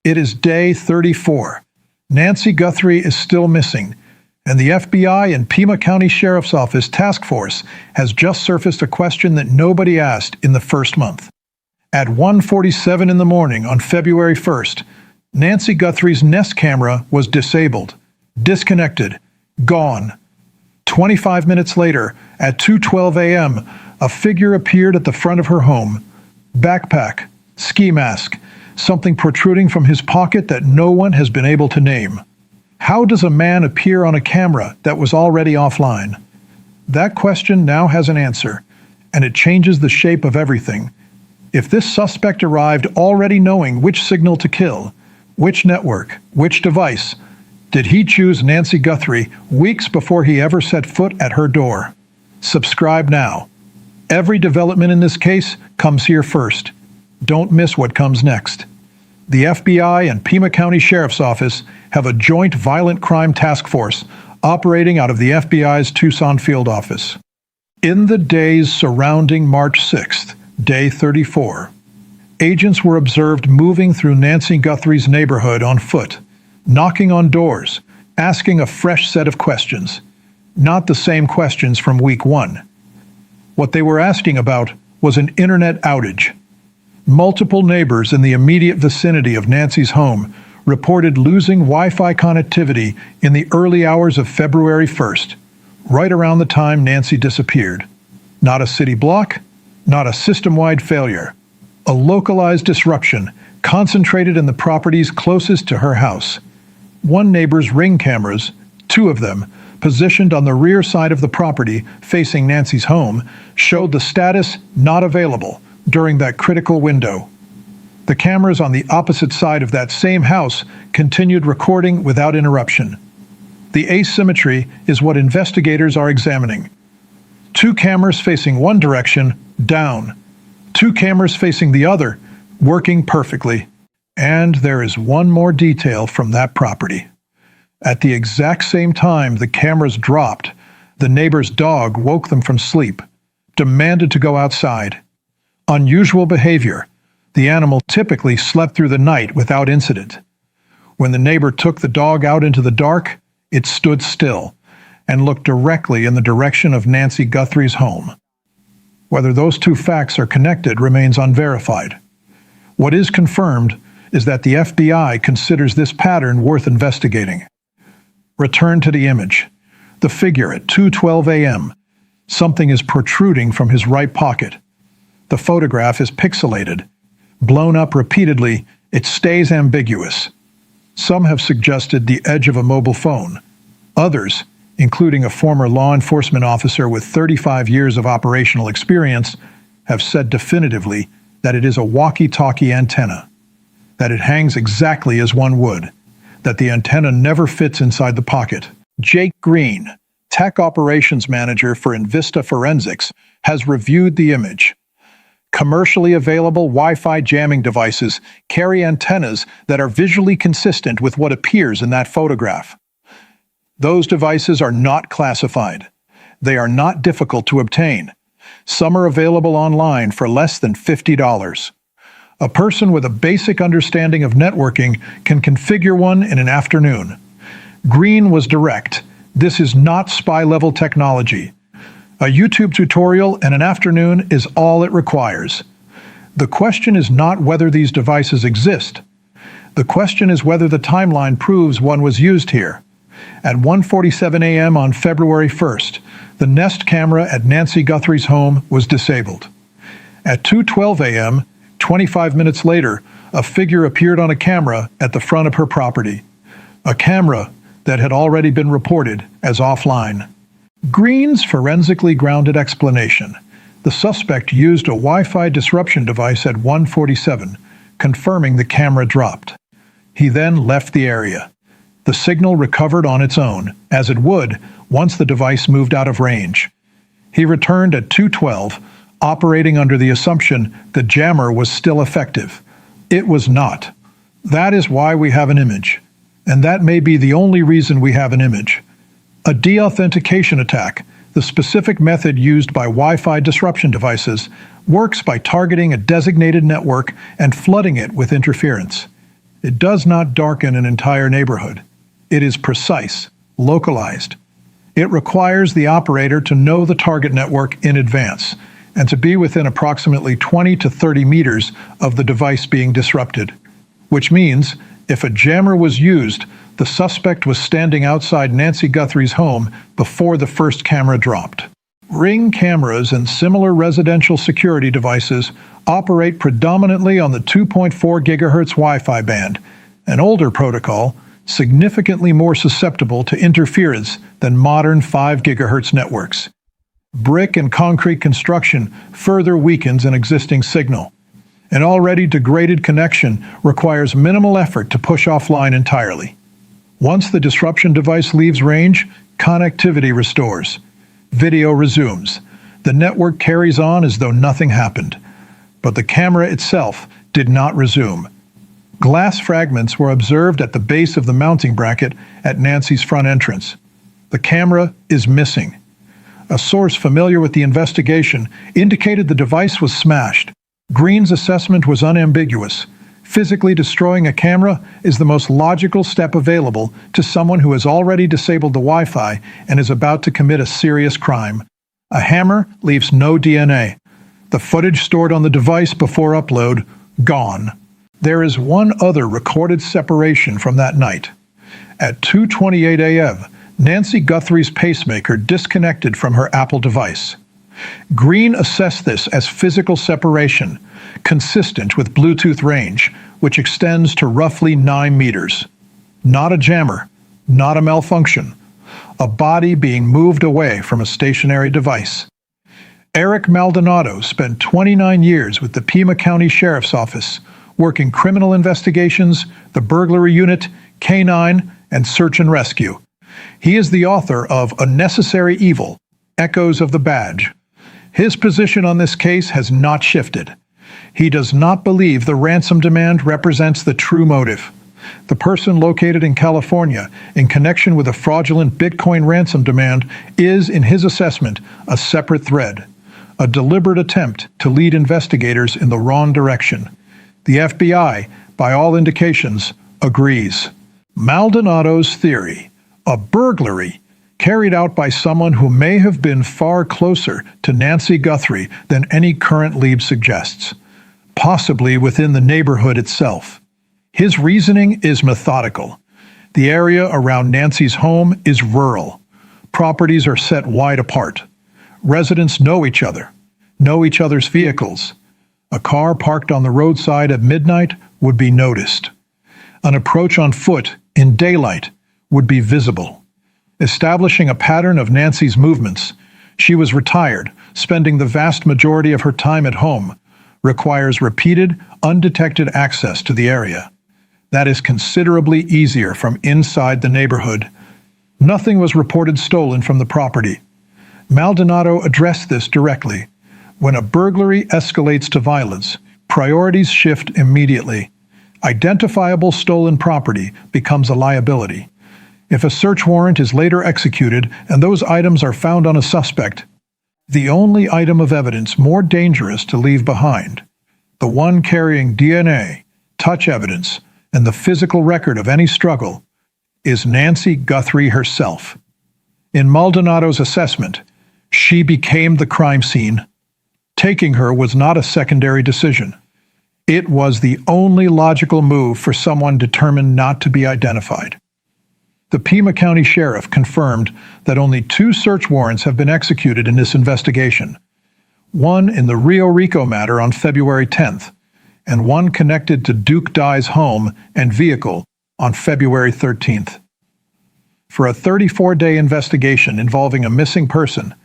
It is day 34. Nancy Guthrie is still missing, and the FBI and Pima County Sheriff's Office task force has just surfaced a question that nobody asked in the first month. At 1:47 in the morning on February 1st, Nancy Guthrie's Nest camera was disabled, disconnected, gone. 25 minutes later, at 2:12 a.m., a figure appeared at the front of her home. Backpack, ski mask, something protruding from his pocket that no one has been able to name. How does a man appear on a camera that was already offline? That question now has an answer, and it changes the shape of everything. If this suspect arrived already knowing which signal to kill, which network, which device, did he choose Nancy Guthrie weeks before he ever set foot at her door? Subscribe now. Every development in this case comes here first. Don't miss what comes next. The FBI and Pima County Sheriff's Office have a joint violent crime task force operating out of the FBI's Tucson field office. In the days surrounding March 6th, day 34, agents were observed moving through Nancy Guthrie's neighborhood on foot, knocking on doors, asking a fresh set of questions. Not the same questions from week 1. What they were asking about was an internet outage. Multiple neighbors in the immediate vicinity of Nancy's home reported losing Wi-Fi connectivity in the early hours of February 1st, right around the time Nancy disappeared. Not a city block, not a system-wide failure. A localized disruption concentrated in the properties closest to her house. One neighbor's Ring cameras, 2 of them, positioned on the rear side of the property facing Nancy's home, showed the status not available during that critical window. The cameras on the opposite side of that same house continued recording without interruption. The asymmetry is what investigators are examining. 2 cameras facing one direction, down. 2 cameras facing the other, working perfectly. And there is one more detail from that property. At the exact same time the cameras dropped, the neighbor's dog woke them from sleep, demanded to go outside. Unusual behavior. The animal typically slept through the night without incident. When the neighbor took the dog out into the dark, it stood still and looked directly in the direction of Nancy Guthrie's home. Whether those 2 facts are connected remains unverified. What is confirmed is that the FBI considers this pattern worth investigating. Return to the image. The figure at 2:12 a.m. Something is protruding from his right pocket. The photograph is pixelated. Blown up repeatedly, it stays ambiguous. Some have suggested the edge of a mobile phone. Others, including a former law enforcement officer with 35 years of operational experience, have said definitively that it is a walkie-talkie antenna, that it hangs exactly as one would, that the antenna never fits inside the pocket. Jake Green, Tech Operations Manager for Invista Forensics, has reviewed the image. Commercially available Wi-Fi jamming devices carry antennas that are visually consistent with what appears in that photograph. Those devices are not classified. They are not difficult to obtain. Some are available online for less than $50. A person with a basic understanding of networking can configure one in an afternoon. Green was direct. This is not spy-level technology. A YouTube tutorial and an afternoon is all it requires. The question is not whether these devices exist. The question is whether the timeline proves one was used here. At 1:47 a.m. on February 1st, the Nest camera at Nancy Guthrie's home was disabled. At 2:12 a.m., 25 minutes later, a figure appeared on a camera at the front of her property. A camera that had already been reported as offline. Green's forensically grounded explanation. The suspect used a Wi-Fi disruption device at 1:47, confirming the camera dropped. He then left the area. The signal recovered on its own, as it would once the device moved out of range. He returned at 2:12, operating under the assumption the jammer was still effective. It was not. That is why we have an image. And that may be the only reason we have an image. A deauthentication attack, the specific method used by Wi-Fi disruption devices, works by targeting a designated network and flooding it with interference. It does not darken an entire neighborhood. It is precise, localized. It requires the operator to know the target network in advance and to be within approximately 20 to 30 meters of the device being disrupted, which means if a jammer was used, the suspect was standing outside Nancy Guthrie's home before the first camera dropped. Ring cameras and similar residential security devices operate predominantly on the 2.4 GHz Wi-Fi band, an older protocol significantly more susceptible to interference than modern 5 GHz networks. Brick and concrete construction further weakens an existing signal. An already degraded connection requires minimal effort to push offline entirely. Once the disruption device leaves range, connectivity restores. Video resumes. The network carries on as though nothing happened. But the camera itself did not resume. Glass fragments were observed at the base of the mounting bracket at Nancy's front entrance. The camera is missing. A source familiar with the investigation indicated the device was smashed. Green's assessment was unambiguous. Physically destroying a camera is the most logical step available to someone who has already disabled the Wi-Fi and is about to commit a serious crime. A hammer leaves no DNA. The footage stored on the device before upload, gone. There is one other recorded separation from that night. At 2:28 a.m., Nancy Guthrie's pacemaker disconnected from her Apple device. Green assessed this as physical separation, consistent with Bluetooth range, which extends to roughly 9 meters. Not a jammer, not a malfunction. A body being moved away from a stationary device. Eric Maldonado spent 29 years with the Pima County Sheriff's Office, working criminal investigations, the burglary unit, K-9, and search and rescue. He is the author of A Necessary Evil, Echoes of the Badge. His position on this case has not shifted. He does not believe the ransom demand represents the true motive. The person located in California in connection with a fraudulent Bitcoin ransom demand is, in his assessment, a separate thread, a deliberate attempt to lead investigators in the wrong direction. The FBI, by all indications, agrees. Maldonado's theory, a burglary carried out by someone who may have been far closer to Nancy Guthrie than any current lead suggests, possibly within the neighborhood itself. His reasoning is methodical. The area around Nancy's home is rural. Properties are set wide apart. Residents know each other's vehicles. A car parked on the roadside at midnight would be noticed. An approach on foot in daylight would be visible. Establishing a pattern of Nancy's movements, she was retired, spending the vast majority of her time at home, requires repeated, undetected access to the area. That is considerably easier from inside the neighborhood. Nothing was reported stolen from the property. Maldonado addressed this directly. When a burglary escalates to violence, priorities shift immediately. Identifiable stolen property becomes a liability. If a search warrant is later executed and those items are found on a suspect, the only item of evidence more dangerous to leave behind, the one carrying DNA, touch evidence, and the physical record of any struggle, is Nancy Guthrie herself. In Maldonado's assessment, she became the crime scene. Taking her was not a secondary decision. It was the only logical move for someone determined not to be identified. The Pima County Sheriff confirmed that only 2 search warrants have been executed in this investigation. One in the Rio Rico matter on February 10th, and one connected to Duke Dye's home and vehicle on February 13th. For a 34-day investigation involving a missing person,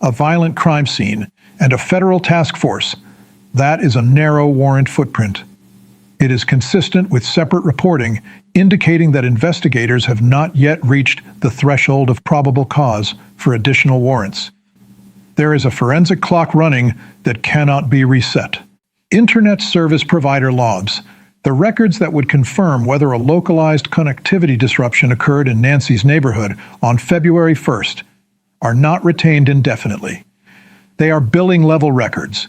a violent crime scene, and a federal task force, that is a narrow warrant footprint. It is consistent with separate reporting indicating that investigators have not yet reached the threshold of probable cause for additional warrants. There is a forensic clock running that cannot be reset. Internet service provider logs, the records that would confirm whether a localized connectivity disruption occurred in Nancy's neighborhood on February 1st, are not retained indefinitely. They are billing-level records.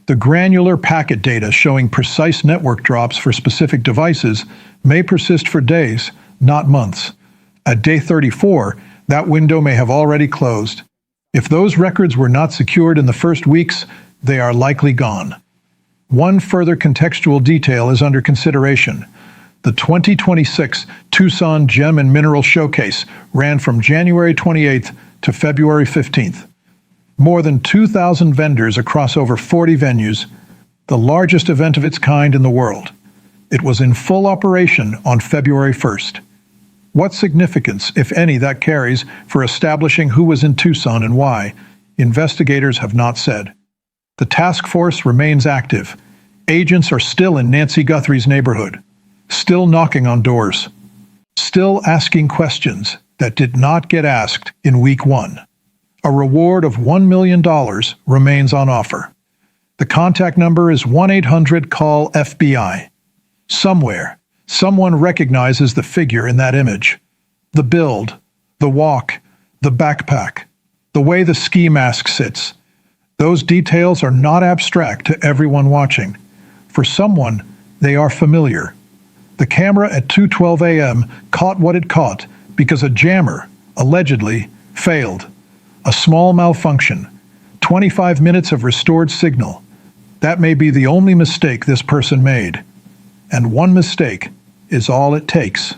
The granular packet data showing precise network drops for specific devices may persist for days, not months. At day 34, that window may have already closed. If those records were not secured in the first weeks, they are likely gone. One further contextual detail is under consideration. The 2026 Tucson Gem and Mineral Showcase ran from January 28th to February 15th. More than 2,000 vendors across over 40 venues, the largest event of its kind in the world. It was in full operation on February 1st. What significance, if any, that carries for establishing who was in Tucson and why, investigators have not said. The task force remains active. Agents are still in Nancy Guthrie's neighborhood, still knocking on doors, still asking questions that did not get asked in week 1. A reward of $1 million remains on offer. The contact number is 1-800-CALL-FBI. Somewhere, someone recognizes the figure in that image. The build, the walk, the backpack, the way the ski mask sits. Those details are not abstract to everyone watching. For someone, they are familiar. The camera at 2:12 a.m. caught what it caught because a jammer, allegedly, failed. A small malfunction. 25 minutes of restored signal. That may be the only mistake this person made. And one mistake is all it takes.